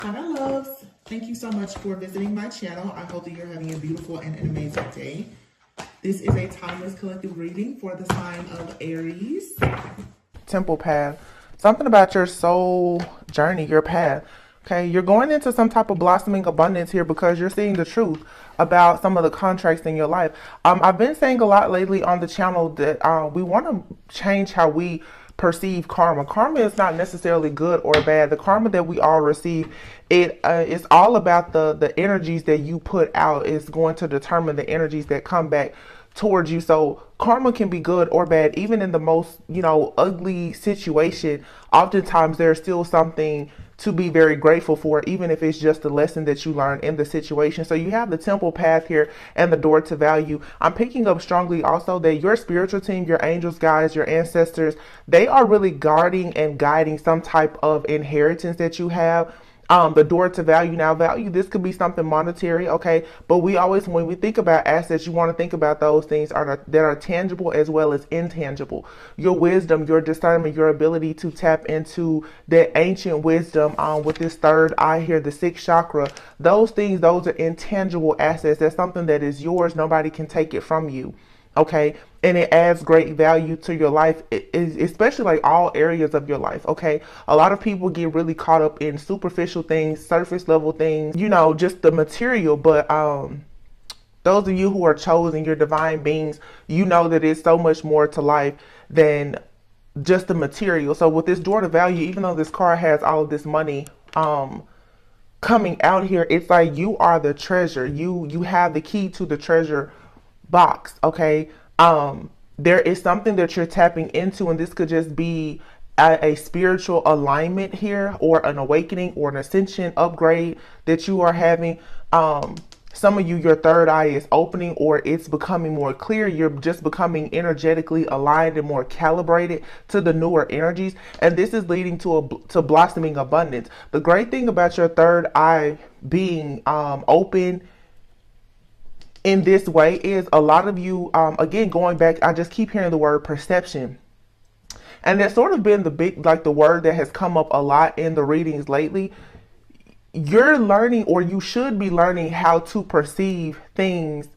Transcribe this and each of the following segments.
Hi, my loves. Thank you so much for visiting my channel. I hope that you're having a beautiful and an amazing day. This is a timeless collective reading for the sign of Aries. Temple path. Something about your soul journey, your path. Okay, you're going into some type of blossoming abundance here because you're seeing the truth about some of the contracts in your life. I've been saying a lot lately on the channel that we want to change how we perceive karma. Karma is not necessarily good or bad. The karma that we all receive, it's all about the energies that you put out is going to determine the energies that come back towards you. So karma can be good or bad. Even in the most, ugly situation, oftentimes there's still something to be very grateful for, even if it's just a lesson that you learn in the situation. So you have the temple path here and the door to value. I'm picking up strongly also that your spiritual team, your angels, guides, your ancestors, they are really guarding and guiding some type of inheritance that you have. The door to value. Now, value, this could be something monetary, okay? But we always, when we think about assets, you want to think about those things that are tangible as well as intangible. Your wisdom, your discernment, your ability to tap into that ancient wisdom with this third eye here, the sixth chakra. Those things, those are intangible assets. That's something that is yours. Nobody can take it from you. Okay, and it adds great value to your life, especially like all areas of your life. Okay, a lot of people get really caught up in superficial things, surface level things, just the material. But those of you who are chosen, your divine beings, you know that it's so much more to life than just the material. So with this door to value, even though this card has all of this money coming out here, it's like you are the treasure. You have the key to the treasure box. Okay, there is something that you're tapping into, and this could just be a spiritual alignment here, or an awakening, or an ascension upgrade that you are having. Some of you, your third eye is opening, or it's becoming more clear. You're just becoming energetically aligned and more calibrated to the newer energies, and this is leading to blossoming abundance. The great thing about your third eye being open in this way is a lot of you, again, going back, I just keep hearing the word perception. And that's sort of been the big, like the word that has come up a lot in the readings lately. You're learning, or you should be learning, how to perceive things,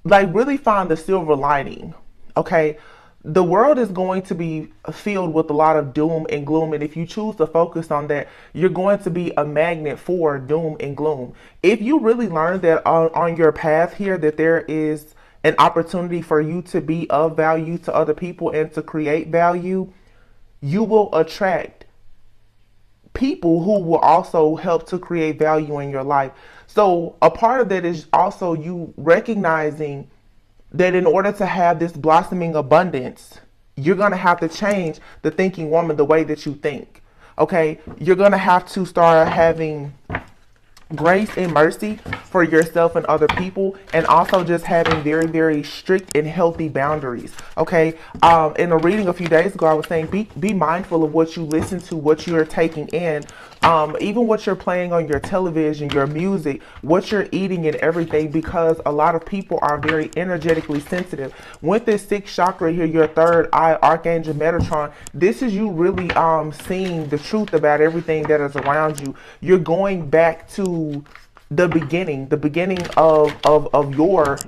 like really find the silver lining. Okay. The world is going to be filled with a lot of doom and gloom. And if you choose to focus on that, you're going to be a magnet for doom and gloom. If you really learn that on your path here, that there is an opportunity for you to be of value to other people and to create value, you will attract people who will also help to create value in your life. So a part of that is also you recognizing that in order to have this blossoming abundance, you're going to have to change the thinking woman, the way that you think. Okay, you're going to have to start having grace and mercy for yourself and other people, and also just having very, very strict and healthy boundaries. Okay, in a reading a few days ago, I was saying be mindful of what you listen to, what you're taking in, even what you're playing on your television, your music, what you're eating, and everything, because a lot of people are very energetically sensitive. With this sixth chakra here, your third eye, Archangel Metatron, this is you really seeing the truth about everything that is around you. You're going back to the beginning of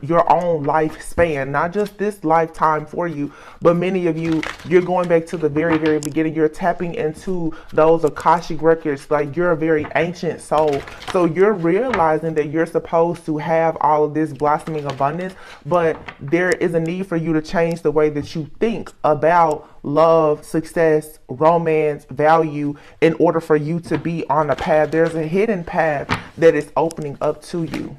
your own lifespan, not just this lifetime for you, but many of you, you're going back to the very, very beginning. You're tapping into those Akashic records, like you're a very ancient soul. So you're realizing that you're supposed to have all of this blossoming abundance, but there is a need for you to change the way that you think about love, success, romance, value, in order for you to be on a path. There's a hidden path that is opening up to you.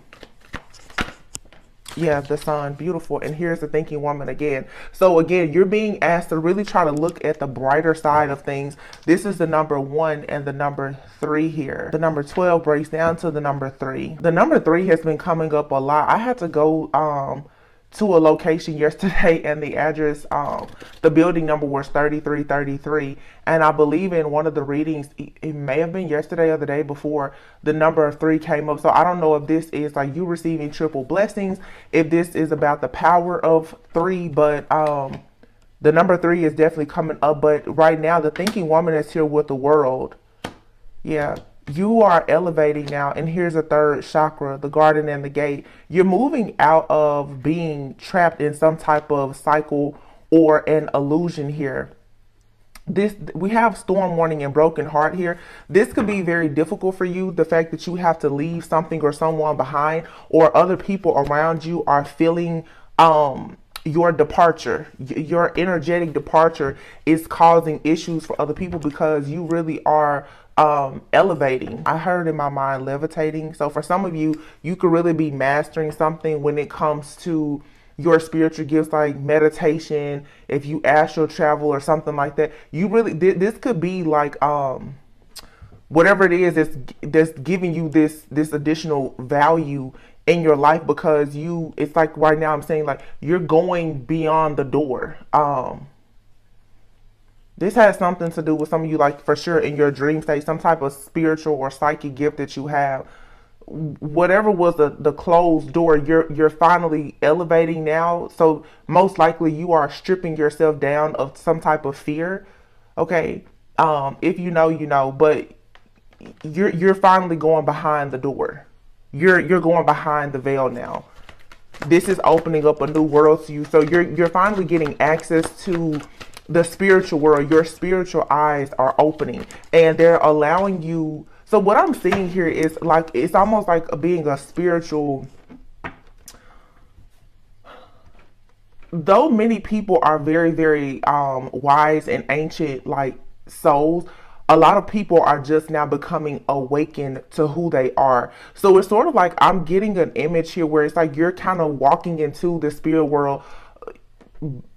Yeah, the sun, beautiful. And here's the thinking woman again. So again, you're being asked to really try to look at the brighter side of things. This is the number 1 and the number 3 here. The number 12 breaks down to the number 3. The number 3 has been coming up a lot. I had to go to a location yesterday, and the address, the building number was 3333, and I believe in one of the readings, it may have been yesterday or the day before, the number of 3 came up. So I don't know if this is like you receiving triple blessings, if this is about the power of 3, but the number 3 is definitely coming up. But right now, the thinking woman is here with the world. Yeah, you are elevating now. And here's a third chakra, the garden and the gate. You're moving out of being trapped in some type of cycle or an illusion here. This, we have storm warning and broken heart here. This could be very difficult for you, the fact that you have to leave something or someone behind, or other people around you are feeling your departure, your energetic departure is causing issues for other people because you really are elevating. I heard in my mind levitating. So for some of you, you could really be mastering something when it comes to your spiritual gifts, like meditation, if you astral travel or something like that. You really, this could be like whatever it is that's giving you this additional value in your life, because you, it's like right now I'm saying, like, you're going beyond the door. This has something to do with some of you, like, for sure in your dream state, some type of spiritual or psychic gift that you have. Whatever was the closed door, you're finally elevating now. So most likely you are stripping yourself down of some type of fear. Okay. If you know, you know, but you're finally going behind the door. You're going behind the veil now. This is opening up a new world to you. So you're finally getting access to the spiritual world. Your spiritual eyes are opening and they're allowing you. So what I'm seeing here is like, it's almost like being a spiritual, though many people are very, very wise and ancient, like, souls, a lot of people are just now becoming awakened to who they are. So it's sort of like I'm getting an image here where it's like you're kind of walking into the spirit world,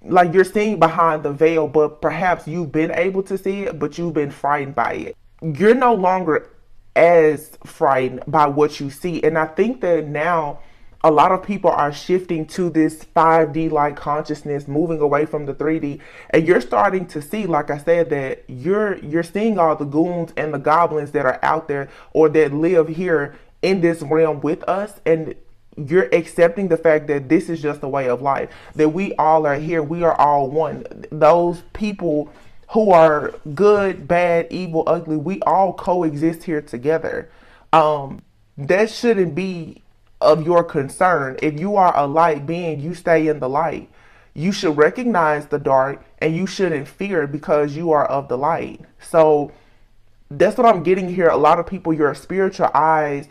like you're seeing behind the veil, but perhaps you've been able to see it, but you've been frightened by it. You're no longer as frightened by what you see. And I think that now a lot of people are shifting to this 5D like consciousness, moving away from the 3D. And you're starting to see, like I said, that you're seeing all the goons and the goblins that are out there or that live here in this realm with us. And you're accepting the fact that this is just a way of life, that we all are here. We are all one. Those people who are good, bad, evil, ugly, we all coexist here together. That shouldn't be of your concern. If you are a light being, you stay in the light. You should recognize the dark and you shouldn't fear because you are of the light. So that's what I'm getting here. A lot of people, your spiritual eyes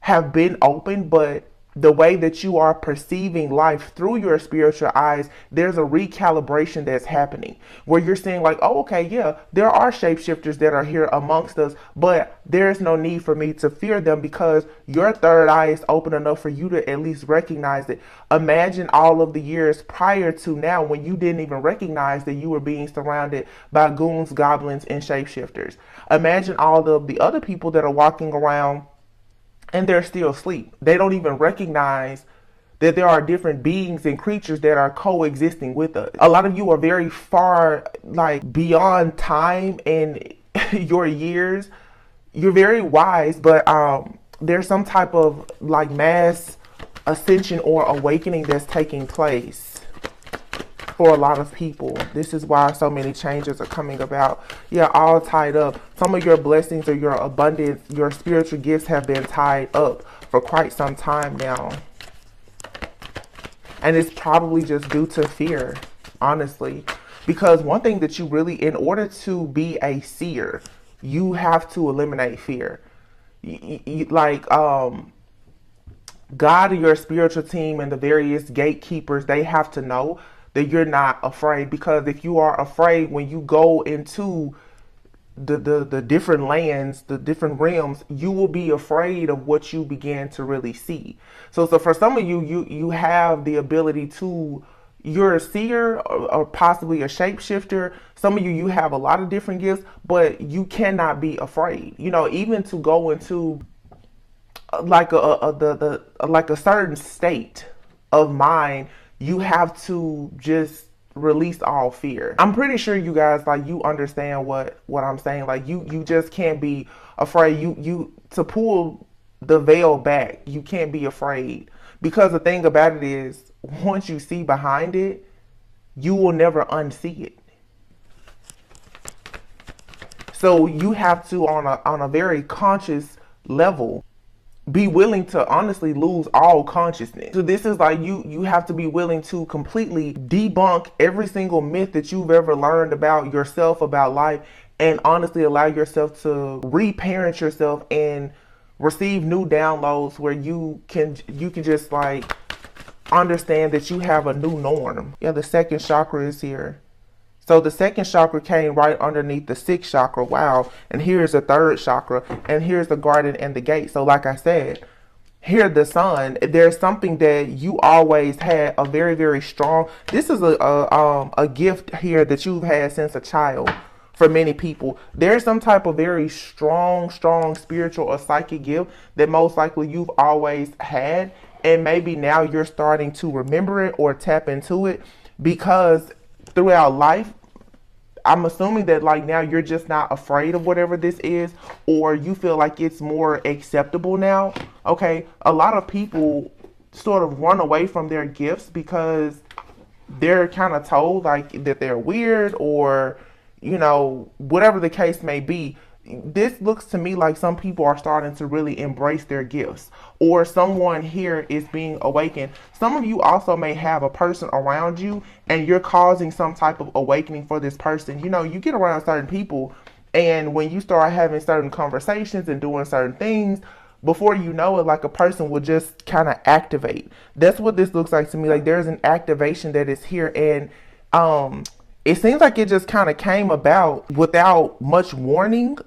have been open, but the way that you are perceiving life through your spiritual eyes, there's a recalibration that's happening where you're saying like, oh, okay, yeah, there are shapeshifters that are here amongst us, but there's no need for me to fear them because your third eye is open enough for you to at least recognize it. Imagine all of the years prior to now when you didn't even recognize that you were being surrounded by goons, goblins, and shapeshifters. Imagine all of the other people that are walking around and they're still asleep. They don't even recognize that there are different beings and creatures that are coexisting with us. A lot of you are very far, like, beyond time and your years. You're very wise, but there's some type of like mass ascension or awakening that's taking place for a lot of people. This is why so many changes are coming about. Yeah, all tied up. Some of your blessings or your abundance, your spiritual gifts have been tied up for quite some time now. And it's probably just due to fear, honestly. Because one thing that you really, in order to be a seer, you have to eliminate fear. Like, God and your spiritual team and the various gatekeepers, they have to know that you're not afraid, because if you are afraid when you go into the different lands, the different realms, you will be afraid of what you begin to really see. So for some of you have the ability to, you're a seer or possibly a shapeshifter. Some of you have a lot of different gifts, but you cannot be afraid. You know, even to go into like a certain state of mind, you have to just release all fear. I'm pretty sure you guys, like, you understand what I'm saying. Like, you just can't be afraid. You to pull the veil back, you can't be afraid, because the thing about it is, once you see behind it, you will never unsee it. So you have to, on a very conscious level, be willing to honestly lose all consciousness. So this is like you have to be willing to completely debunk every single myth that you've ever learned about yourself, about life, and honestly allow yourself to reparent yourself and receive new downloads where you can just like understand that you have a new norm. Yeah, the second chakra is here. So the second chakra came right underneath the sixth chakra. Wow. And here's the third chakra. And here's the garden and the gate. So like I said, here the sun, there's something that you always had a very, very strong. This is a gift here that you've had since a child for many people. There's some type of very strong spiritual or psychic gift that most likely you've always had. And maybe now you're starting to remember it or tap into it, because throughout life, I'm assuming that like now you're just not afraid of whatever this is, or you feel like it's more acceptable now. Okay, a lot of people sort of run away from their gifts because they're kind of told like that they're weird, or you know, whatever the case may be. This looks to me like some people are starting to really embrace their gifts, or someone here is being awakened. Some of you also may have a person around you and you're causing some type of awakening for this person. You know, you get around certain people, and when you start having certain conversations and doing certain things, before you know it, like a person will just kind of activate. That's what this looks like to me. Like there's an activation that is here, and it seems like it just kind of came about without much warning.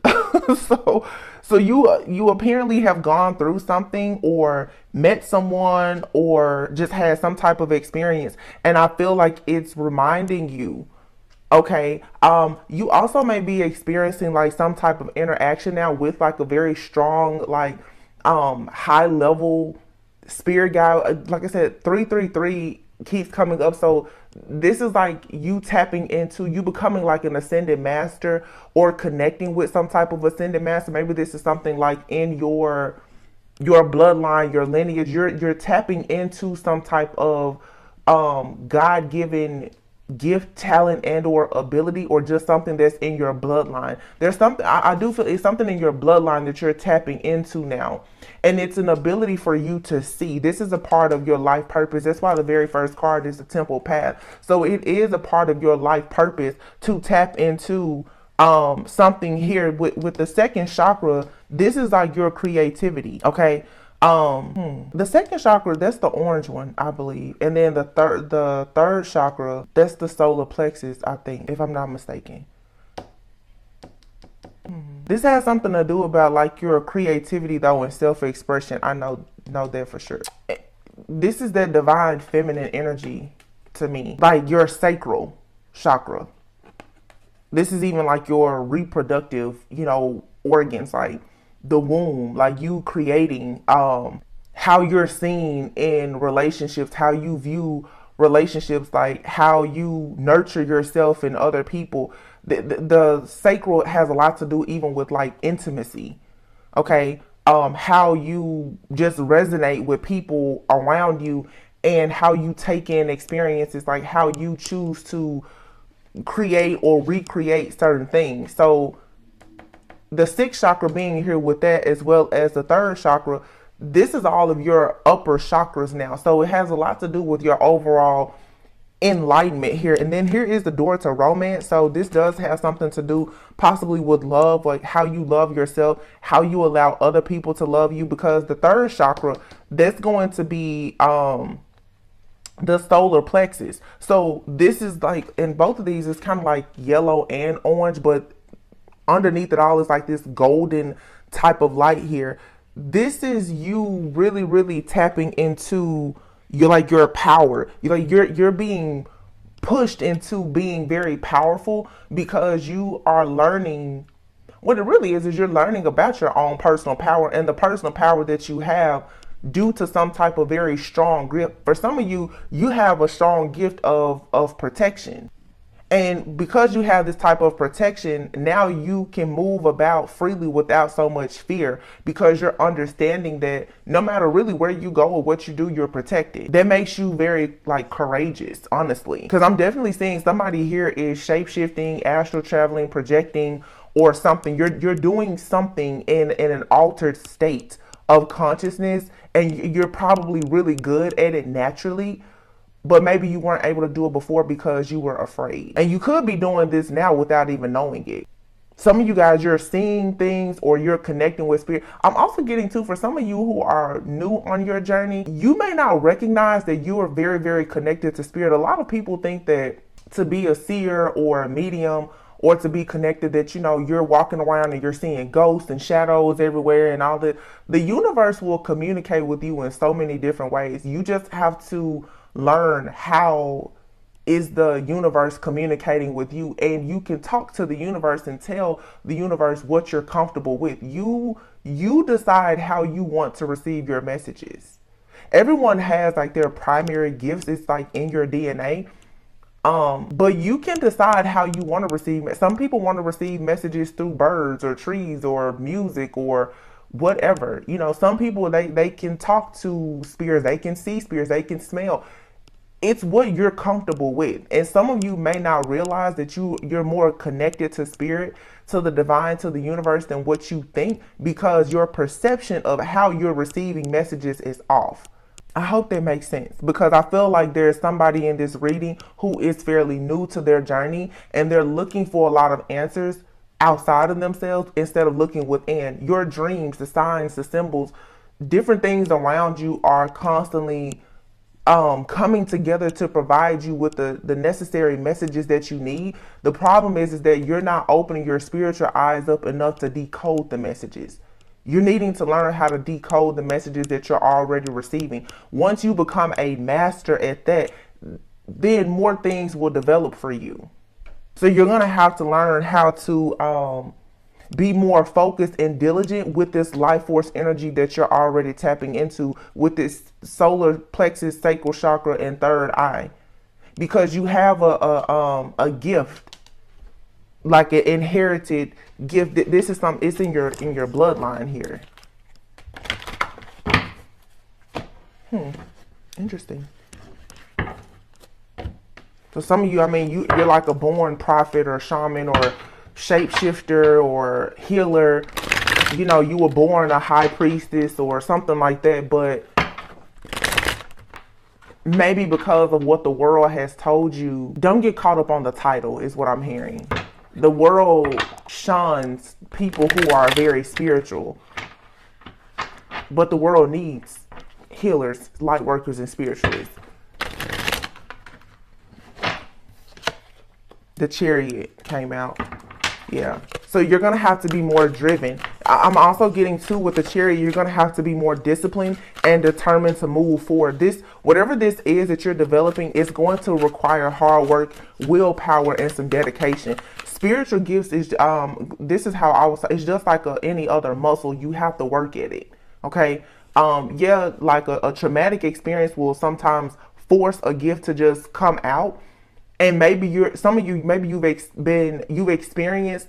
So you apparently have gone through something, or met someone, or just had some type of experience, and I feel like it's reminding you. Okay, you also may be experiencing like some type of interaction now with like a very strong, like high level spirit guide. Like I said, 333 keeps coming up. So this is like you tapping into, you becoming like an ascended master, or connecting with some type of ascended master. Maybe this is something like in your bloodline, your lineage. You're tapping into some type of God-given gift, talent, and or ability, or just something that's in your bloodline. There's something, I do feel it's something in your bloodline that you're tapping into now, and it's an ability for you to see. This is a part of your life purpose. That's why the very first card is the temple path. So it is a part of your life purpose to tap into something here with the second chakra. This is like your creativity. Okay, the second chakra, that's the orange one, I believe. And then the third chakra, that's the solar plexus, I think, if I'm not mistaken. This has something to do about like your creativity though, and self-expression. I know that for sure. This is that divine feminine energy to me, like your sacral chakra. This is even like your reproductive, organs, like the womb, like you creating how you're seen in relationships, how you view relationships, like how you nurture yourself and other people. The sacral has a lot to do even with like intimacy. Okay, how you just resonate with people around you, and how you take in experiences, like how you choose to create or recreate certain things. So the sixth chakra being here with that, as well as the third chakra, this is all of your upper chakras now. So it has a lot to do with your overall enlightenment here. And then here is the door to romance. So this does have something to do possibly with love, like how you love yourself, how you allow other people to love you, because the third chakra, that's going to be the solar plexus. So this is like, in both of these, it's kind of like yellow and orange, but underneath it all is like this golden type of light here. This is you really, really tapping into your power. You're being pushed into being very powerful, because you are learning. What it really is you're learning about your own personal power, and the personal power that you have due to some type of very strong grip. For some of you, you have a strong gift of protection. And because you have this type of protection, now you can move about freely without so much fear, because you're understanding that no matter really where you go or what you do, you're protected. That makes you very courageous, honestly. Because I'm definitely seeing somebody here is shape-shifting, astral traveling, projecting, or something. You're doing something in an altered state of consciousness, and you're probably really good at it naturally, but maybe you weren't able to do it before because you were afraid. And you could be doing this now without even knowing it. Some of you guys, you're seeing things or you're connecting with spirit. I'm also getting to, for some of you who are new on your journey, you may not recognize that you are very, very connected to spirit. A lot of people think that to be a seer or a medium or to be connected, that, you know, you're walking around and you're seeing ghosts and shadows everywhere and all that. The universe will communicate with you in so many different ways. You just have to learn how is the universe communicating with you, and you can talk to the universe and tell the universe what you're comfortable with. You decide how you want to receive your messages. Everyone has like their primary gifts. It's like in your DNA. But you can decide how you want to receive. Some people want to receive messages through birds or trees or music or whatever. You know, some people, they can talk to spirits, they can see spirits, they can smell. It's what you're comfortable with. And some of you may not realize that you're more connected to spirit, to the divine, to the universe than what you think, because your perception of how you're receiving messages is off. I hope that makes sense, because I feel like there's somebody in this reading who is fairly new to their journey and they're looking for a lot of answers outside of themselves instead of looking within. Your dreams, the signs, the symbols, different things around you are constantly coming together to provide you with the necessary messages that you need. The problem is that you're not opening your spiritual eyes up enough to decode the messages. You're needing to learn how to decode the messages that you're already receiving. Once you become a master at that, then more things will develop for you. So you're going to have to learn how to be more focused and diligent with this life force energy that you're already tapping into with this solar plexus, sacral chakra, and third eye, because you have a gift, like an inherited gift. This is something, it's in your bloodline here. Interesting. So some of you, I mean, you're like a born prophet or shaman or shapeshifter or healer. You know, you were born a high priestess or something like that, but maybe because of what the world has told you, don't get caught up on the title, is what I'm hearing. The world shuns people who are very spiritual, but the world needs healers, light workers, and spiritualists. The Chariot came out. Yeah. So you're going to have to be more driven. I'm also getting to, with the Chariot, you're going to have to be more disciplined and determined to move forward. Whatever this is that you're developing, is going to require hard work, willpower, and some dedication. Spiritual gifts is, this is how I would say, it's just like any other muscle. You have to work at it. Okay. Yeah, like a traumatic experience will sometimes force a gift to just come out. And maybe you've experienced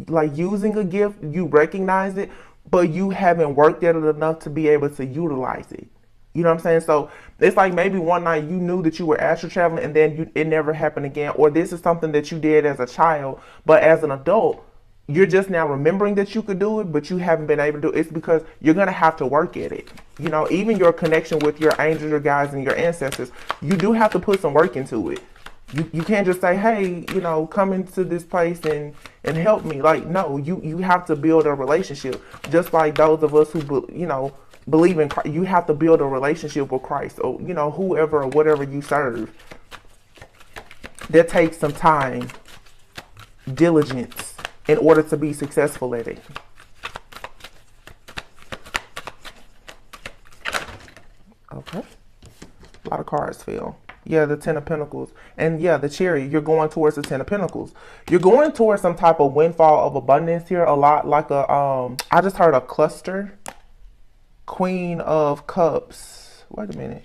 like using a gift, you recognize it, but you haven't worked at it enough to be able to utilize it. You know what I'm saying? So it's like maybe one night you knew that you were astral traveling and then it never happened again. Or this is something that you did as a child, but as an adult, you're just now remembering that you could do it, but you haven't been able to do it. It's because you're going to have to work at it. You know, even your connection with your angels, your guides, and your ancestors, you do have to put some work into it. You can't just say, hey, you know, come into this place and help me. Like, no, you have to build a relationship. Just like those of us who, you know, believe in Christ, you have to build a relationship with Christ, or, you know, whoever or whatever you serve. That takes some time, diligence, in order to be successful at it. Okay. A lot of cards fell. Yeah, the Ten of Pentacles. And yeah, the Chariot, you're going towards the Ten of Pentacles. You're going towards some type of windfall of abundance here. A lot like I just heard a cluster. Queen of Cups. Wait a minute.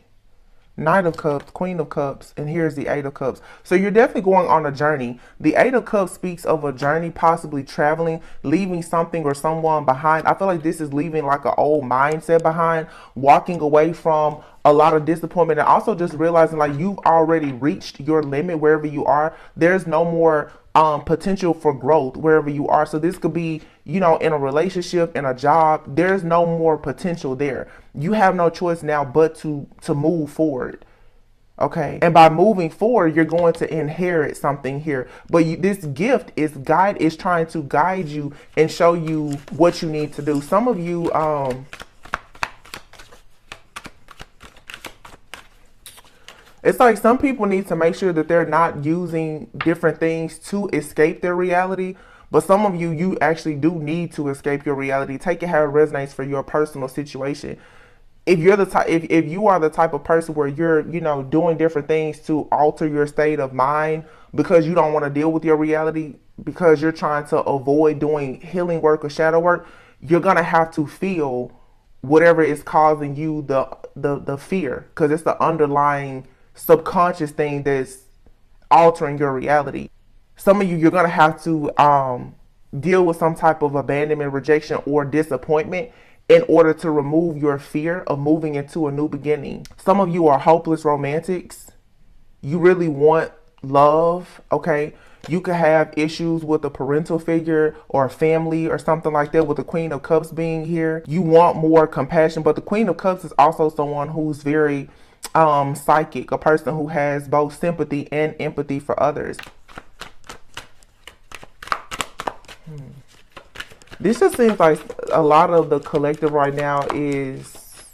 Knight of Cups, Queen of Cups, and here's the Eight of Cups. So you're definitely going on a journey. The Eight of Cups speaks of a journey, possibly traveling, leaving something or someone behind. I feel like this is leaving like an old mindset behind, walking away from a lot of disappointment, and also just realizing like you've already reached your limit wherever you are. There's no more potential for growth wherever you are. So this could be, you know, in a relationship, in a job. There's no more potential there. You have no choice now but to move forward. Okay. And by moving forward, you're going to inherit something here. But this gift is trying to guide you and show you what you need to do. Some of you, it's like some people need to make sure that they're not using different things to escape their reality. But some of you, you actually do need to escape your reality. Take it how it resonates for your personal situation. If you're the type, if you are the type of person where you're, you know, doing different things to alter your state of mind because you don't want to deal with your reality, because you're trying to avoid doing healing work or shadow work, you're gonna have to feel whatever is causing you the fear, because it's the underlying subconscious thing that's altering your reality. Some of you, you're gonna have to deal with some type of abandonment, rejection, or disappointment in order to remove your fear of moving into a new beginning. Some of you are hopeless romantics. You really want love, okay? You could have issues with a parental figure or a family or something like that, with the Queen of Cups being here. You want more compassion, but the Queen of Cups is also someone who's very psychic, a person who has both sympathy and empathy for others. This just seems like a lot of the collective right now is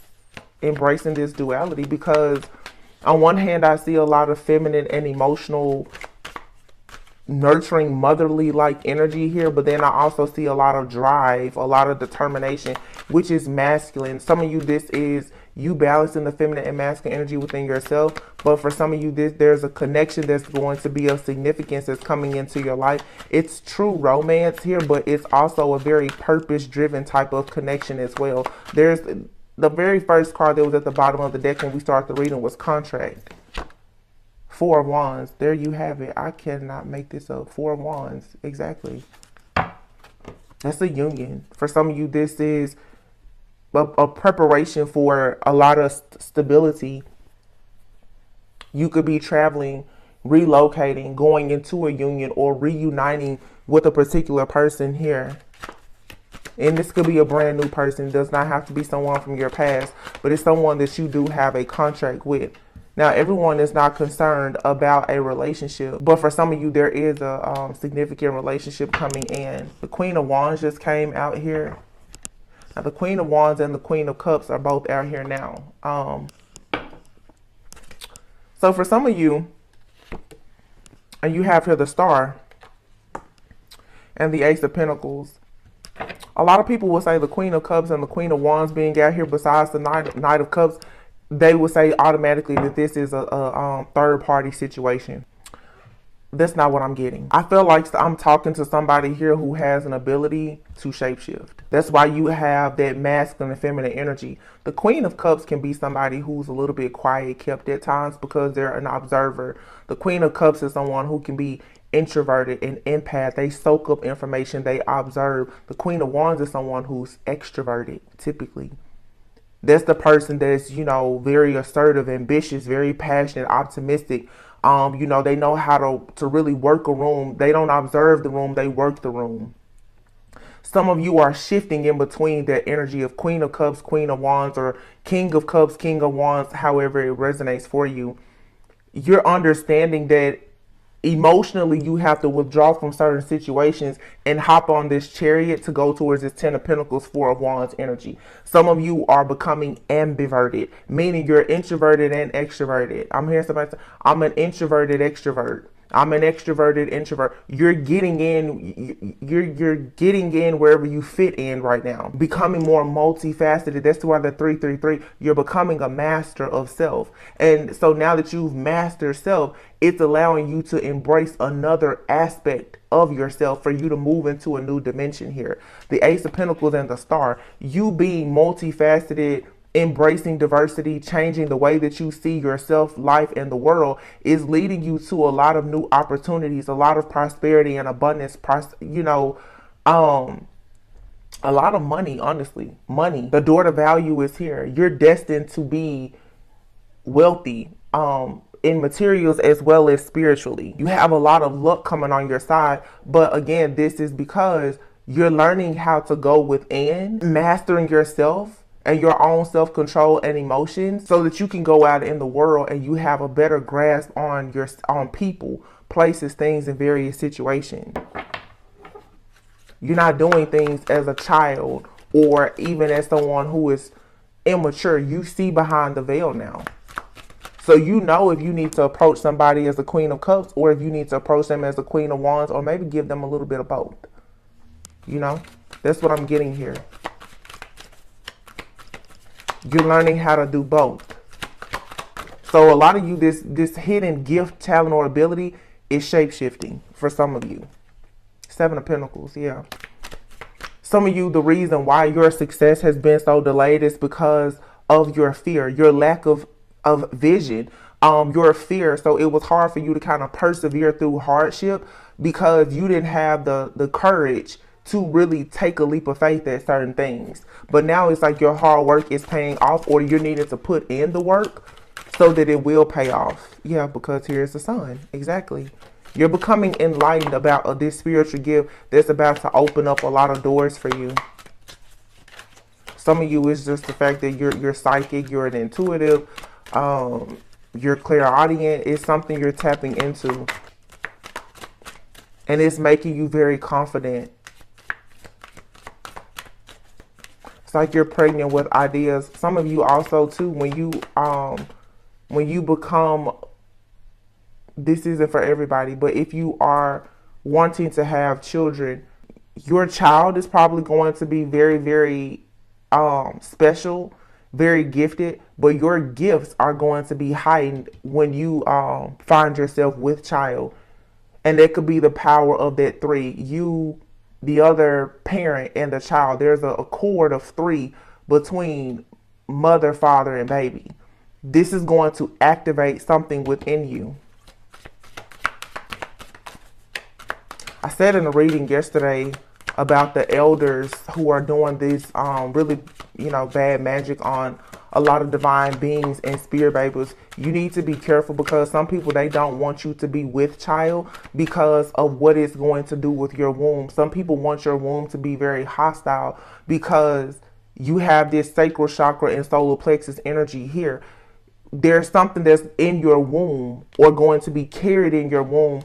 embracing this duality, because on one hand, I see a lot of feminine and emotional, nurturing, motherly like energy here, but then I also see a lot of drive, a lot of determination, which is masculine. Some of you, this is you balancing the feminine and masculine energy within yourself. But for some of you, there's a connection that's going to be of significance that's coming into your life. It's true romance here, but it's also a very purpose-driven type of connection as well. There's the very first card that was at the bottom of the deck when we started the reading was contract. Four of Wands. There you have it. I cannot make this up. Four of Wands. Exactly. That's a union. For some of you, this is a preparation for a lot of stability. You could be traveling, relocating, going into a union, or reuniting with a particular person here. And this could be a brand new person. It does not have to be someone from your past, but it's someone that you do have a contract with. Now, everyone is not concerned about a relationship, but for some of you, there is a significant relationship coming in. The Queen of Wands just came out here. Now, the Queen of Wands and the Queen of Cups are both out here now. So for some of you, and you have here the Star and the Ace of Pentacles. A lot of people will say the Queen of Cups and the Queen of Wands being out here besides the Knight of Cups, they will say automatically that this is a third party situation. That's not what I'm getting. I feel like I'm talking to somebody here who has an ability to shapeshift. That's why you have that masculine and feminine energy. The Queen of Cups can be somebody who's a little bit quiet, kept at times because they're an observer. The Queen of Cups is someone who can be introverted and empath. They soak up information, they observe. The Queen of Wands is someone who's extroverted, typically. That's the person that's, you know, very assertive, ambitious, very passionate, optimistic. You know, they know how to really work a room. They don't observe the room, they work the room. Some of you are shifting in between that energy of Queen of Cups, Queen of Wands, or King of Cups, King of Wands, however it resonates for you. You're understanding that emotionally you have to withdraw from certain situations and hop on this chariot to go towards this Ten of Pentacles, Four of Wands energy. Some of you are becoming ambiverted, meaning you're introverted and extroverted. I'm hearing somebody say, I'm an introverted extrovert. I'm an extroverted introvert. You're getting in, you're getting in wherever you fit in right now. Becoming more multifaceted. That's why the 333, you're becoming a master of self. And so now that you've mastered self, it's allowing you to embrace another aspect of yourself for you to move into a new dimension here. The Ace of Pentacles and the Star, you being multifaceted, embracing diversity, changing the way that you see yourself, life, and the world is leading you to a lot of new opportunities, a lot of prosperity and abundance, you know, a lot of money, honestly, money. The door to value is here. You're destined to be wealthy. in materials as well as spiritually. You have a lot of luck coming on your side, but again, this is because you're learning how to go within, mastering yourself and your own self-control and emotions, so that you can go out in the world and you have a better grasp on people, places, things, and various situations. You're not doing things as a child or even as someone who is immature. You see behind the veil now. So you know if you need to approach somebody as a Queen of Cups, or if you need to approach them as a Queen of Wands, or maybe give them a little bit of both. You know, that's what I'm getting here. You're learning how to do both. So a lot of you, this hidden gift, talent, or ability is shape-shifting for some of you. 7 of Pentacles, yeah. Some of you, the reason why your success has been so delayed is because of your fear, your lack of vision, your fear. So it was hard for you to kind of persevere through hardship because you didn't have the courage to really take a leap of faith at certain things. But now it's like your hard work is paying off, or you're needing to put in the work so that it will pay off. Yeah, because here's the sun. Exactly. You're becoming enlightened about this spiritual gift that's about to open up a lot of doors for you. Some of you, is just the fact that you're psychic, you're an intuitive, you're clairaudient. It's something you're tapping into, and it's making you very confident. It's like you're pregnant with ideas. Some of you also too, when you become, this isn't for everybody, but if you are wanting to have children, your child is probably going to be very, very special, very gifted, but your gifts are going to be heightened when you find yourself with child. And that could be the power of that 3. You, the other parent, and the child. There's a cord of 3 between mother, father, and baby. This is going to activate something within you. I said in a reading yesterday about the elders who are doing this really, bad magic on a lot of divine beings and spirit babies. You need to be careful, because some people, they don't want you to be with child because of what it's going to do with your womb. Some people want your womb to be very hostile because you have this sacral chakra and solar plexus energy here. There's something that's in your womb or going to be carried in your womb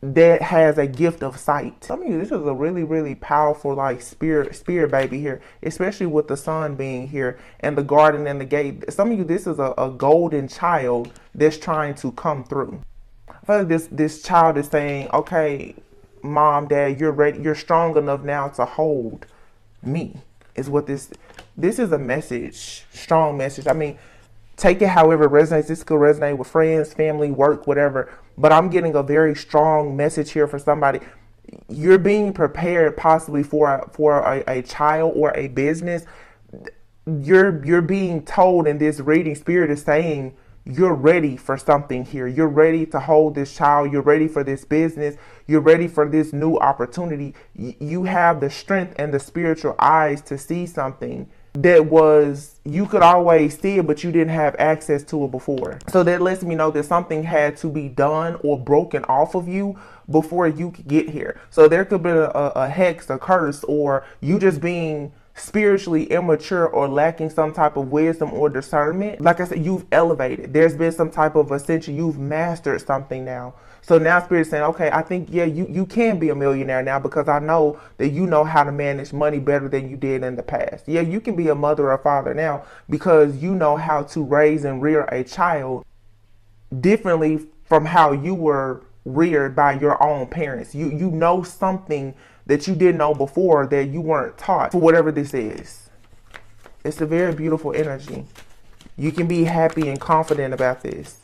that has a gift of sight. Some of you, this is a really, really powerful, like, spirit baby here, especially with the sun being here and the garden and the gate. Some of you, this is a golden child that's trying to come through. I feel like this child is saying, okay, mom, dad, you're ready. You're strong enough now to hold me, is what this is a message, strong message. I mean, take it however it resonates. This could resonate with friends, family, work, whatever. But I'm getting a very strong message here for somebody. You're being prepared possibly for a child or a business. You're being told in this reading, spirit is saying you're ready for something here. You're ready to hold this child. You're ready for this business. You're ready for this new opportunity. You have the strength and the spiritual eyes to see something that was, you could always see it, but you didn't have access to it before. So that lets me know that something had to be done or broken off of you before you could get here. So there could be a hex, a curse, or you just being spiritually immature or lacking some type of wisdom or discernment. Like I said, you've elevated. There's been some type of ascension. You've mastered something now. So now Spirit's saying, okay, I think, yeah, you can be a millionaire now, because I know that you know how to manage money better than you did in the past. Yeah, you can be a mother or father now because you know how to raise and rear a child differently from how you were reared by your own parents. You know something that you didn't know before, that you weren't taught, for whatever this is. It's a very beautiful energy. You can be happy and confident about this.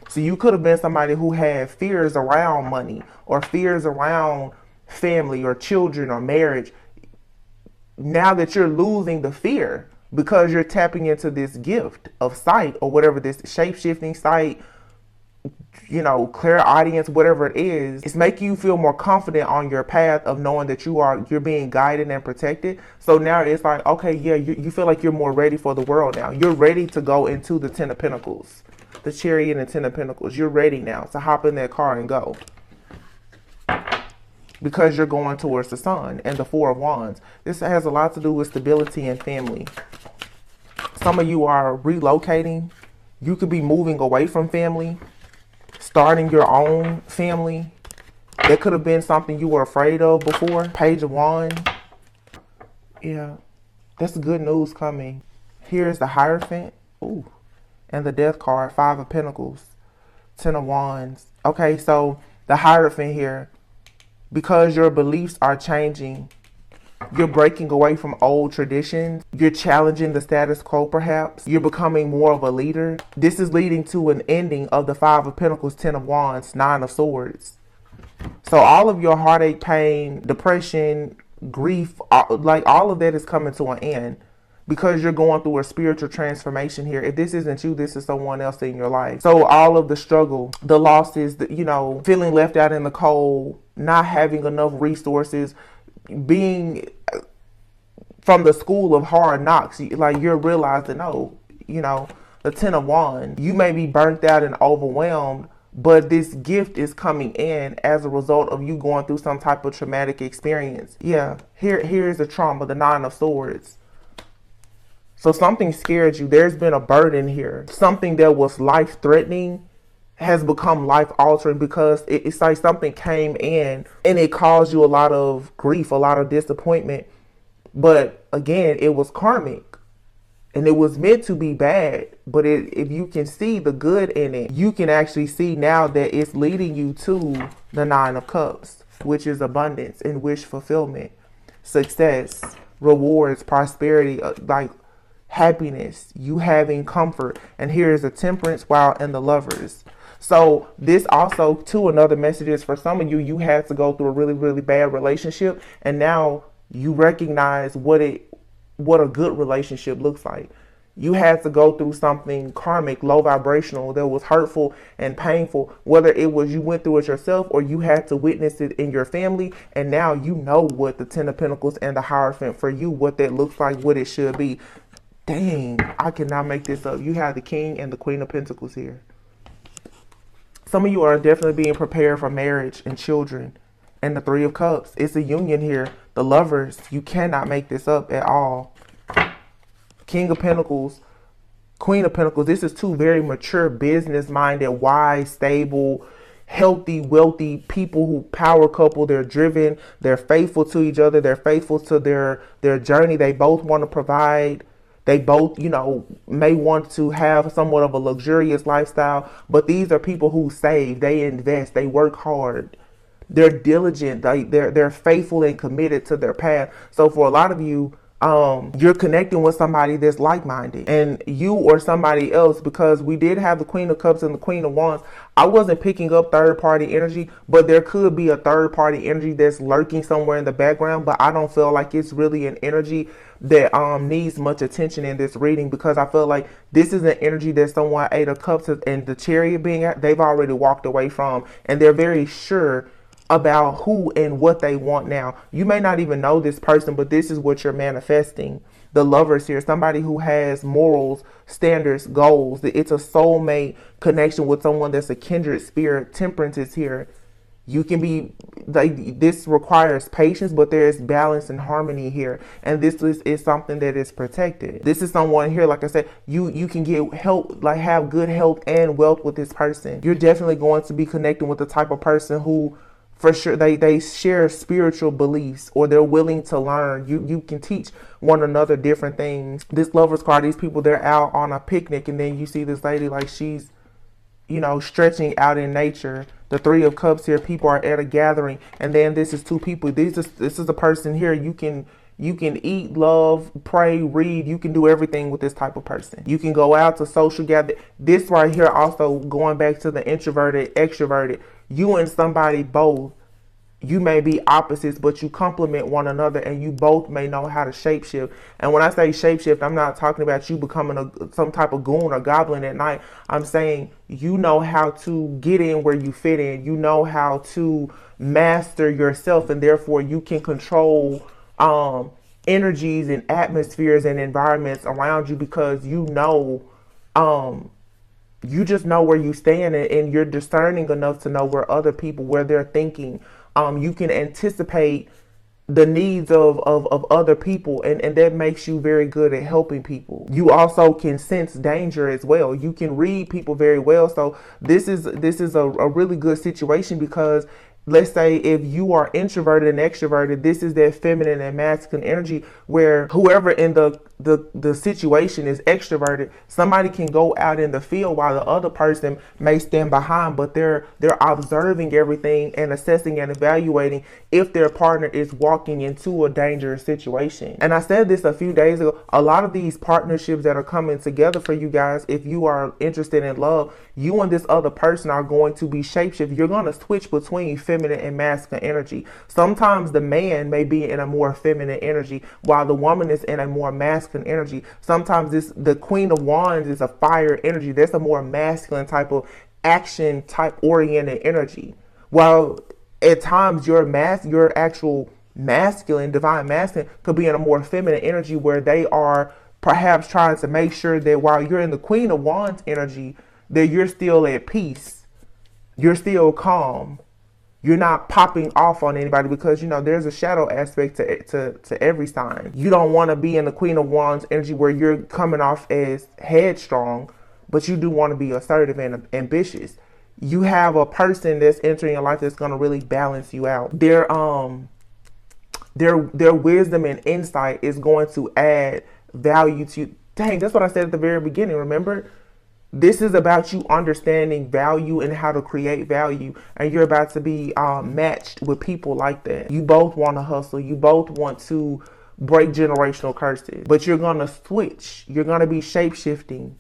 So you could have been somebody who had fears around money or fears around family or children or marriage. Now that you're losing the fear because you're tapping into this gift of sight, or whatever this shape-shifting sight, clairaudience, whatever it is, it's making you feel more confident on your path of knowing that you're being guided and protected. So now it's like, okay, yeah, you feel like you're more ready for the world now. You're ready to go into the 10 of Pentacles. the Chariot and Ten of Pentacles. You're ready now to hop in that car and go. Because you're going towards the Sun and the Four of Wands. This has a lot to do with stability and family. Some of you are relocating. You could be moving away from family, starting your own family. That could have been something you were afraid of before. Page of Wands. Yeah, that's good news coming. Here's the Hierophant. Ooh. And the Death card, Five of Pentacles, Ten of Wands. Okay, so the Hierophant here, because your beliefs are changing, you're breaking away from old traditions. You're challenging the status quo, perhaps. You're becoming more of a leader. This is leading to an ending of the Five of Pentacles, Ten of Wands, Nine of Swords. So all of your heartache, pain, depression, grief, like all of that is coming to an end. Because you're going through a spiritual transformation here. If this isn't you, this is someone else in your life. So all of the struggle, the losses, feeling left out in the cold, not having enough resources, being from the school of hard knocks, like you're realizing, the Ten of Wands, you may be burnt out and overwhelmed, but this gift is coming in as a result of you going through some type of traumatic experience. Yeah, here's the trauma, the Nine of Swords. So something scared you. There's been a burden here. Something that was life-threatening has become life-altering because it's like something came in and it caused you a lot of grief, a lot of disappointment. But again, it was karmic and it was meant to be bad. But if you can see the good in it, you can actually see now that it's leading you to the Nine of Cups, which is abundance and wish fulfillment, success, rewards, prosperity, like happiness, you having comfort. And here is the Temperance, Wow, and the Lovers. So this also, too, another message is for some of you, you had to go through a really, really bad relationship. And now you recognize what a good relationship looks like. You had to go through something karmic, low vibrational, that was hurtful and painful, whether it was you went through it yourself or you had to witness it in your family. And now you know what the Ten of Pentacles and the Hierophant for you, what that looks like, what it should be. Dang, I cannot make this up. You have the King and the Queen of Pentacles here. Some of you are definitely being prepared for marriage and children. And the Three of Cups. It's a union here. The Lovers. You cannot make this up at all. King of Pentacles, Queen of Pentacles. This is two very mature, business-minded, wise, stable, healthy, wealthy people who power couple. They're driven. They're faithful to each other. They're faithful to their journey. They both want to provide. They both, may want to have somewhat of a luxurious lifestyle, but these are people who save, they invest, they work hard. They're diligent, they're faithful and committed to their path. So for a lot of you, you're connecting with somebody that's like-minded, and you or somebody else, because we did have the Queen of Cups and the Queen of Wands. I wasn't picking up third-party energy, but there could be a third-party energy that's lurking somewhere in the background, but I don't feel like it's really an energy that needs much attention in this reading, because I feel like this is an energy that someone, Eight of Cups and the Chariot being at, they've already walked away from, and they're very sure about who and what they want now. You may not even know this person, but this is what you're manifesting. The Lovers here, somebody who has morals, standards, goals. It's a soulmate connection with someone that's a kindred spirit. Temperance is here. You can be like, this requires patience, but there's balance and harmony here. And this is something that is protected. This is someone here, like I said, you can get help, like have good health and wealth with this person. You're definitely going to be connecting with the type of person who, for sure, they share spiritual beliefs, or they're willing to learn. You can teach one another different things. This Lovers card, these people, they're out on a picnic, and then you see this lady, like she's, stretching out in nature. The Three of Cups here, people are at a gathering, and then this is two people. This is a person here. You can eat, love, pray, read. You can do everything with this type of person. You can go out to social gather. This right here, also going back to the introverted, extroverted. You and somebody both, you may be opposites, but you complement one another, and you both may know how to shapeshift. And when I say shapeshift, I'm not talking about you becoming some type of goon or goblin at night. I'm saying you know how to get in where you fit in. You know how to master yourself, and therefore you can control energies and atmospheres and environments around you, because you know you just know where you stand, and you're discerning enough to know where they're thinking. You can anticipate the needs of other people, and that makes you very good at helping people. You also can sense danger as well. You can read people very well. So this is a really good situation, because let's say if you are introverted and extroverted, this is that feminine and masculine energy, where whoever in the situation is extroverted, somebody can go out in the field while the other person may stand behind, but they're observing everything and assessing and evaluating if their partner is walking into a dangerous situation. And I said this a few days ago, a lot of these partnerships that are coming together for you guys, if you are interested in love, you and this other person are going to be shapeshift. You're going to switch between feminine and masculine energy. Sometimes the man may be in a more feminine energy while the woman is in a more masculine energy. Sometimes the Queen of Wands is a fire energy. That's a more masculine type of action type oriented energy. While at times your actual masculine, divine masculine, could be in a more feminine energy, where they are perhaps trying to make sure that while you're in the Queen of Wands energy, that you're still at peace. You're still calm. You're not popping off on anybody, because there's a shadow aspect to every sign. You don't want to be in the Queen of Wands energy where you're coming off as headstrong, but you do want to be assertive and ambitious. You have a person that's entering your life that's going to really balance you out. Their wisdom and insight is going to add value to you. Dang, that's what I said at the very beginning. Remember? This is about you understanding value and how to create value. And you're about to be matched with people like that. You both want to hustle. You both want to break generational curses. But you're going to switch. You're going to be shape-shifting.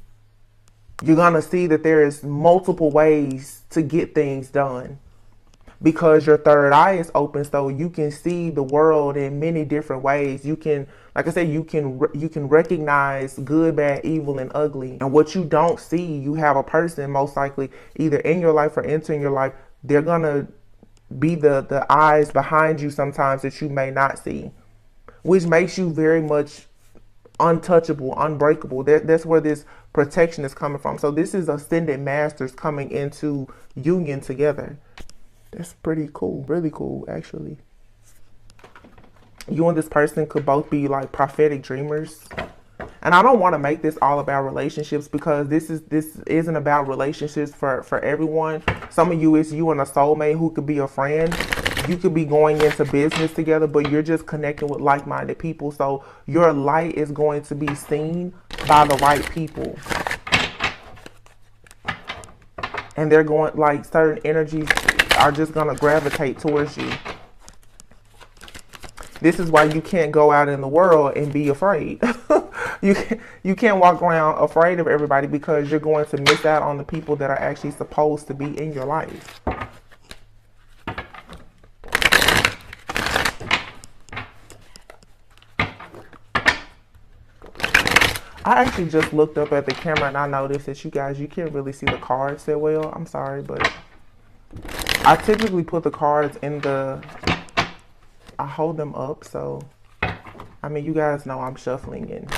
You're going to see that there is multiple ways to get things done, because your third eye is open, so you can see the world in many different ways. You can, like I said, you can recognize good, bad, evil, and ugly. And what you don't see, you have a person most likely either in your life or entering your life. They're gonna be the eyes behind you sometimes that you may not see, which makes you very much untouchable, unbreakable. That's where this protection is coming from. So this is ascended masters coming into union together. That's pretty cool. Really cool, actually. You and this person could both be like prophetic dreamers. And I don't want to make this all about relationships, because this isn't about relationships for everyone. Some of you, it's you and a soulmate who could be a friend. You could be going into business together, but you're just connecting with like-minded people. So your light is going to be seen by the right people. And they're going, like, certain energies are just going to gravitate towards you. This is why you can't go out in the world and be afraid. You can't walk around afraid of everybody, because you're going to miss out on the people that are actually supposed to be in your life. I actually just looked up at the camera and I noticed that you can't really see the cards that well. I'm sorry, but I typically put the cards I hold them up, so I mean, you guys know I'm shuffling in.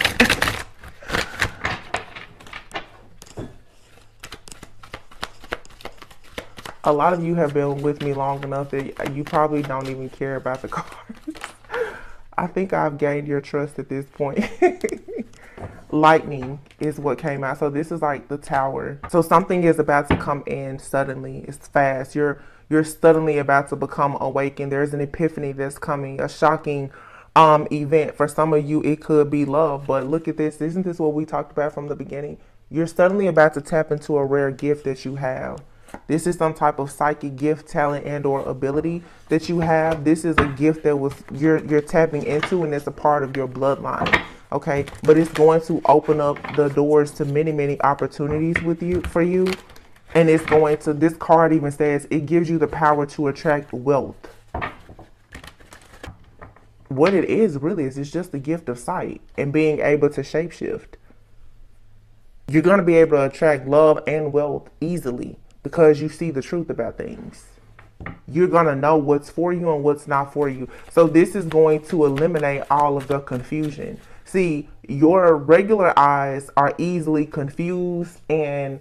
A lot of you have been with me long enough that you probably don't even care about the cards. I think I've gained your trust at this point. Lightning is what came out. So this is like the Tower. So something is about to come in suddenly. It's fast. You're suddenly about to become awakened. There's an epiphany that's coming, a shocking event. For some of you, it could be love. But look at this. Isn't this what we talked about from the beginning? You're suddenly about to tap into a rare gift that you have. This is some type of psychic gift, talent, and or ability that you have. This is a gift that you're tapping into, and it's a part of your bloodline. Okay, but it's going to open up the doors to many, many opportunities for you. And it's going to, this card even says, it gives you the power to attract wealth. What it is really is it's just the gift of sight and being able to shapeshift. You're going to be able to attract love and wealth easily because you see the truth about things. You're going to know what's for you and what's not for you. So this is going to eliminate all of the confusion. See, your regular eyes are easily confused and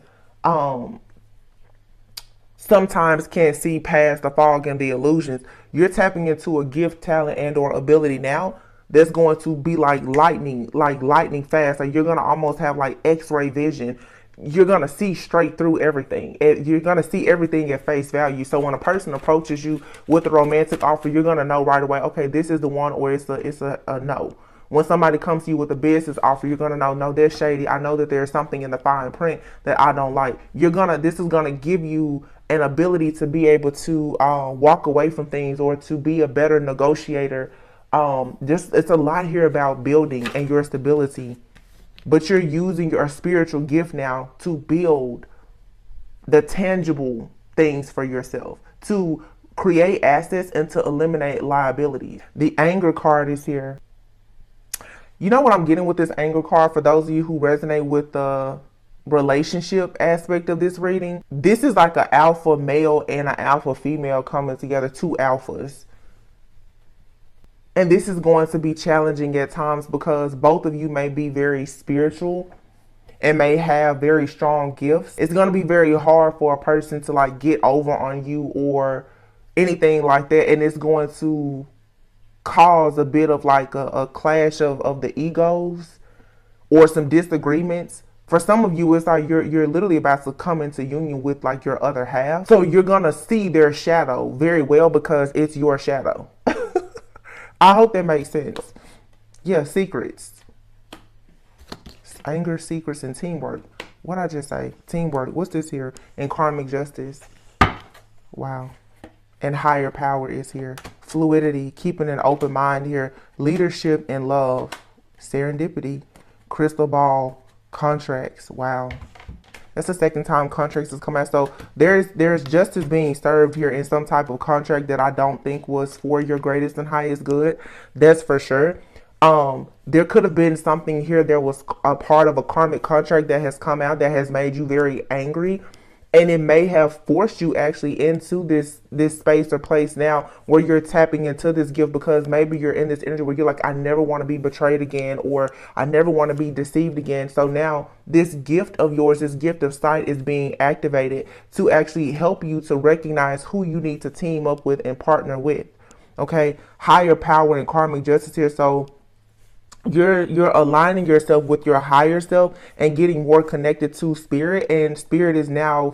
sometimes can't see past the fog and the illusions. You're tapping into a gift, talent, and or ability now that's going to be like lightning fast. Like you're going to almost have like x-ray vision. You're going to see straight through everything. You're going to see everything at face value. So when a person approaches you with a romantic offer, you're going to know right away, okay, this is the one, or it's a no. When somebody comes to you with a business offer, you're going to know, no, they're shady. I know that there's something in the fine print that I don't like. This is going to give you an ability to be able to walk away from things, or to be a better negotiator. It's a lot here about building and your stability, but you're using your spiritual gift now to build the tangible things for yourself, to create assets and to eliminate liabilities. The anger card is here. You know what I'm getting with this anger card, for those of you who resonate with the relationship aspect of this reading? This is like an alpha male and an alpha female coming together, two alphas. And this is going to be challenging at times because both of you may be very spiritual and may have very strong gifts. It's going to be very hard for a person to like get over on you or anything like that. And it's going to cause a bit of like a clash of the egos or some disagreements. For some of you, it's like you're literally about to come into union with like your other half. So you're going to see their shadow very well because it's your shadow. I hope that makes sense. Yeah, secrets. Anger, secrets, and teamwork. What'd I just say? Teamwork. What's this here? And karmic justice. Wow. And higher power is here. Fluidity, keeping an open mind here. Leadership and love. Serendipity. Crystal ball. Contracts. Wow. That's the second time contracts has come out. So there's justice being served here in some type of contract that I don't think was for your greatest and highest good. That's for sure. There could have been something here. There was a part of a karmic contract that has come out that has made you very angry. And it may have forced you actually into this space or place now where you're tapping into this gift, because maybe you're in this energy where you're like, I never want to be betrayed again, or I never want to be deceived again. So now this gift of yours, this gift of sight, is being activated to actually help you to recognize who you need to team up with and partner with. Okay, higher power and karmic justice here. So you're aligning yourself with your higher self and getting more connected to spirit, and spirit is now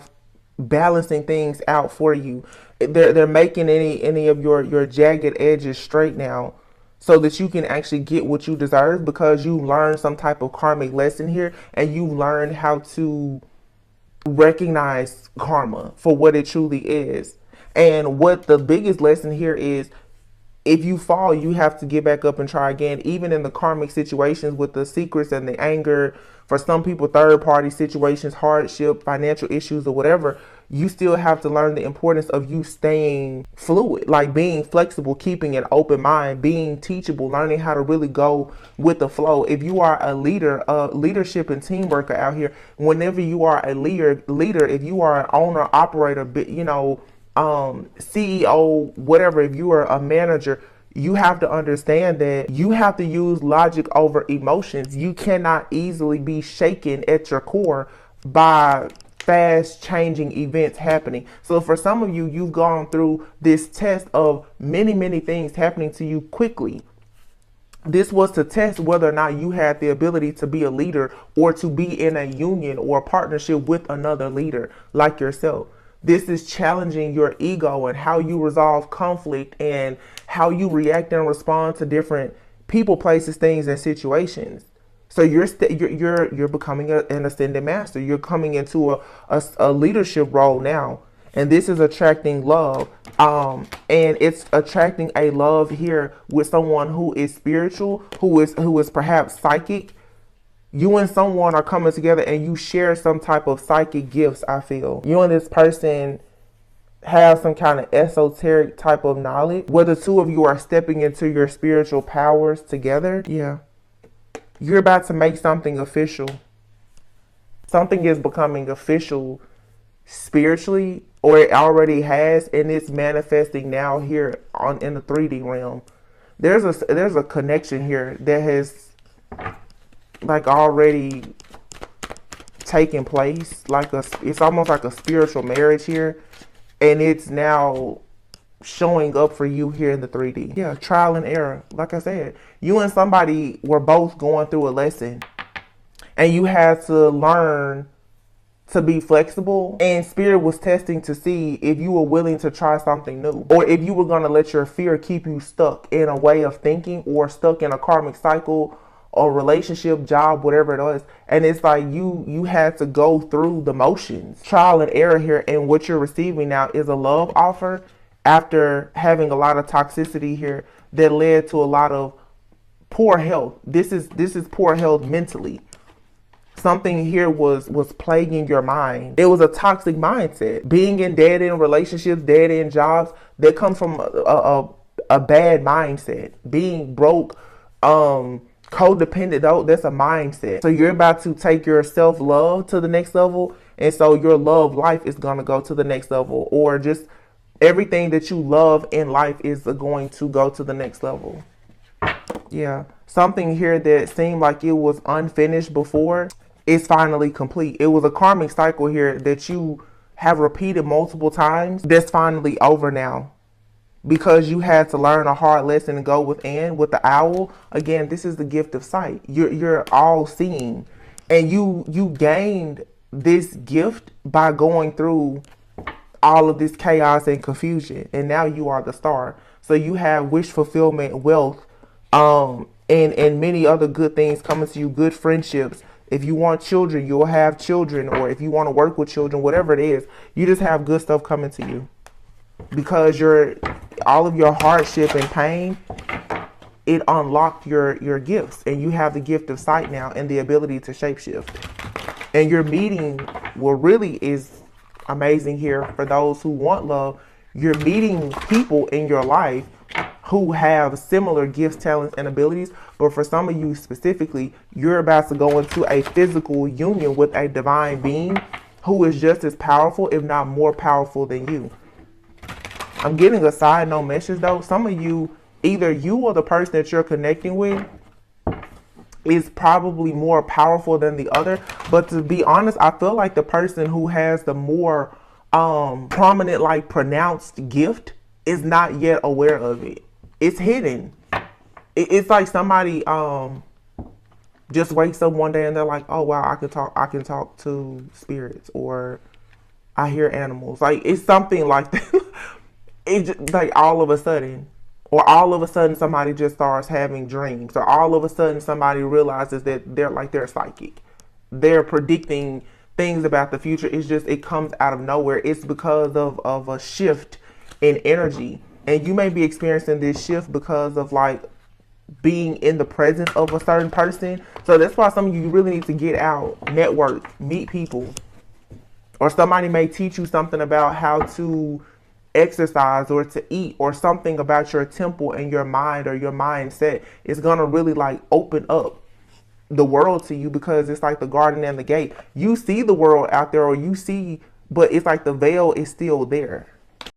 balancing things out for you. They're making any of your jagged edges straight now, so that you can actually get what you deserve, because you learned some type of karmic lesson here, and you learned how to recognize karma for what it truly is. And what the biggest lesson here is, if you fall, you have to get back up and try again. Even in the karmic situations with the secrets and the anger, for some people, third party situations, hardship, financial issues, or whatever, you still have to learn the importance of you staying fluid, like being flexible, keeping an open mind, being teachable, learning how to really go with the flow. If you are a leader, leadership and teamwork are out here. Whenever you are a leader, if you are an owner, operator, CEO, whatever, if you are a manager, you have to understand that you have to use logic over emotions. You cannot easily be shaken at your core by fast changing events happening. So for some of you, you've gone through this test of many things happening to you quickly. This was to test whether or not you had the ability to be a leader, or to be in a union or a partnership with another leader like yourself. This is challenging your ego and how you resolve conflict and how you react and respond to different people, places, things, and situations. So you're becoming an ascended master. You're coming into a leadership role now, and this is attracting love. And it's attracting a love here with someone who is spiritual, who is perhaps psychic. You and someone are coming together and you share some type of psychic gifts, I feel. You and this person have some kind of esoteric type of knowledge, where the two of you are stepping into your spiritual powers together. Yeah. You're about to make something official. Something is becoming official spiritually, or it already has, and it's manifesting now here in the 3D realm. There's a connection here that has like already taking place. It's almost like a spiritual marriage here. And it's now showing up for you here in the 3D. Yeah, trial and error. Like I said, you and somebody were both going through a lesson. And you had to learn to be flexible, and spirit was testing to see if you were willing to try something new, or if you were going to let your fear keep you stuck in a way of thinking, or stuck in a karmic cycle or relationship, job, whatever it is. And it's like you had to go through the motions, trial and error here. And what you're receiving now is a love offer after having a lot of toxicity here that led to a lot of poor health. This is poor health mentally. Something here was plaguing your mind. It was a toxic mindset. Being in dead-end relationships, dead-end jobs, that comes from a bad mindset. Being broke, codependent, though, that's a mindset. So you're about to take your self-love to the next level. And so your love life is going to go to the next level. Or just everything that you love in life is going to go to the next level. Yeah. Something here that seemed like it was unfinished before is finally complete. It was a karmic cycle here that you have repeated multiple times. That's finally over now, because you had to learn a hard lesson and go within with the owl. Again, this is the gift of sight. You're all seeing, and you gained this gift by going through all of this chaos and confusion, and now you are the star. So you have wish fulfillment, wealth, and many other good things coming to you, good friendships. If you want children, you'll have children, or if you want to work with children, whatever it is, you just have good stuff coming to you, because all of your hardship and pain, it unlocked your gifts, and you have the gift of sight now and the ability to shapeshift. And your meeting, what really is amazing here for those who want love, you're meeting people in your life who have similar gifts, talents, and abilities. But for some of you specifically, you're about to go into a physical union with a divine being who is just as powerful, if not more powerful than you. I'm getting a side note message though. Some of you, either you or the person that you're connecting with is probably more powerful than the other. But to be honest, I feel like the person who has the more prominent, like pronounced gift is not yet aware of it. It's hidden. It's like somebody just wakes up one day and they're like, oh wow, I can talk to spirits, or I hear animals. Like, it's something like that. It's just like all of a sudden, or all of a sudden somebody just starts having dreams, or all of a sudden somebody realizes that they're psychic. They're predicting things about the future. It's just, it comes out of nowhere. It's because of a shift in energy. And you may be experiencing this shift because of like being in the presence of a certain person. So that's why some of you really need to get out, network, meet people. Or somebody may teach you something about how to exercise or to eat, or something about your temple and your mind or your mindset. It's going to really like open up the world to you, because it's like the garden and the gate. You see the world out there, or you see, but it's like the veil is still there.